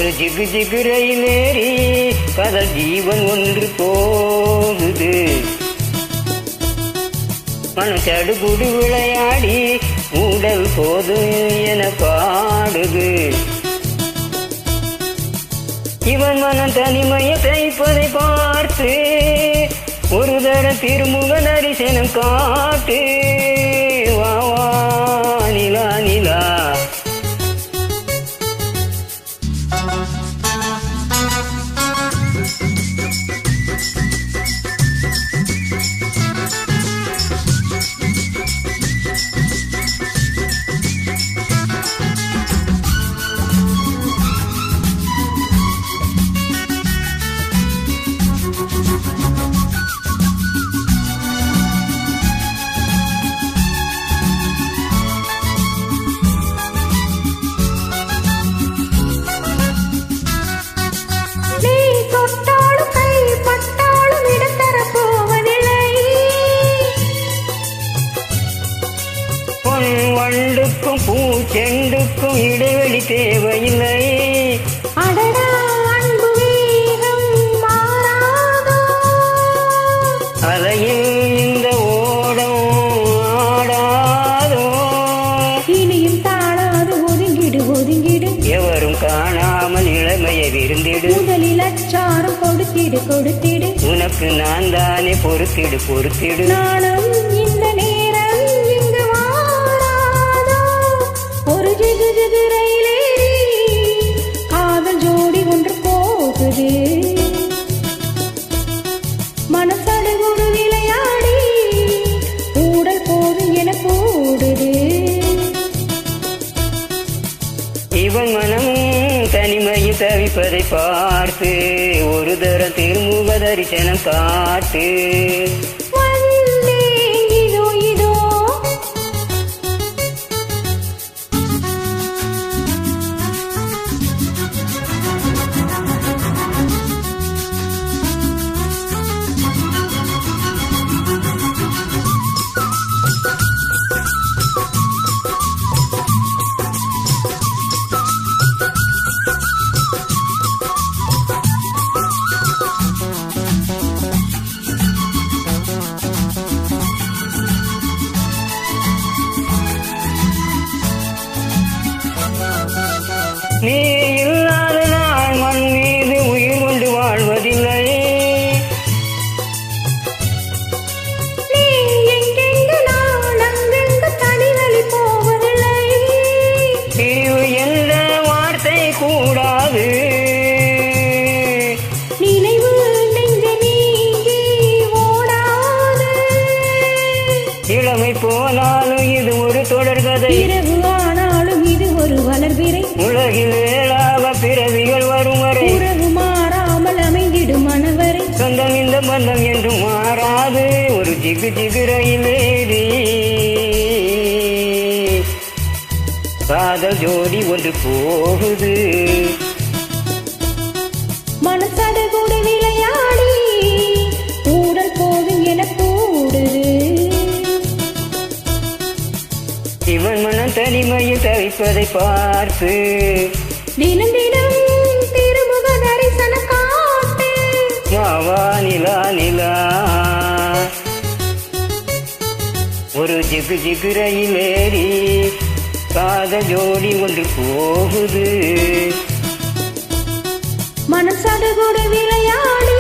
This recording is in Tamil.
ஒரு ஜிகு ஜிகு ரயிலேறி காதல் ஜீவன் ஒன்று போகுது. மனம் சடுகுடு விளையாடி உடல் போது என பாடுது. இவன் மனம் தனிமையை தைப்பதை பார்த்து ஒரு தர திருமுக தரிசனம் காட்டு. வா வா நிலா நிலா. வண்டுக்கும் பூச்செண்டுக்கும் இடைவெளி தேவையில்லை. அலையில் இந்த ஓடம் ஆடாதோ. இனியும் தாழாது ஒதுங்கிடு ஒதுங்கிடு. எவரும் காணாமல் இளமையை விருந்திடு. முதலில் அச்சாரம் கொடுத்திடு கொடுத்திடு. உனக்கு நான் தானே பொறுத்திடு பொறுத்திடு. நானும் இந்த நேரம் இங்கு வாராதோ. ஒரு ஜிகு ஜிகு ரயிலேறி காதல் ஜோடி ஒன்று போகுது. மனசடு ஒரு விளையாடி ஊடல் போதும் என கூடுது. இவன் மனம் தனிமையில் தவிப்பதை பார்த்து ஒரு தர திருமுக தரிசனம் காட்டு. இதோ இதோ நீ இல்லாத நாள் மண் மீது உயிர் கொண்டு வாழ்வதில்லை. நீ எங்கெங்கு நான் அங்கெங்கு தனிவழி போவதில்லை. பிரிவு என்ற வார்த்தை கூடாது. நினைவு நெஞ்சு நீங்கி ஓடாது. இளமை போனாலும் இது ஒரு தொடர்கதை. இரவு ஆனாலும் இது ஒரு வளர்பிறை. உலகில் ஏழாக பிறவிகள் வரும் வரை உறவு மாறாமல் அமைந்திடும் மனவரை. சொந்தம் இந்த பந்தம் என்று மாறாது. ஒரு ஜிகு ஜிகு ரயிலேறி காதல் ஜோடி ஒன்று போகுது. மனசடு கூட விளையாடி ஊடல் போதும் என கூடுது. இவன் மனம் தனிமையில் தவிப்பதை பார்த்து தினம் தினம் திருமுக தரிசன காட்டு. வா வா நிலா நிலா. ஒரு ஜிகு ஜிகு ரயிலேறி காதல் ஜோடி ஒன்று போகுது. மனசடு கூட விளையாடி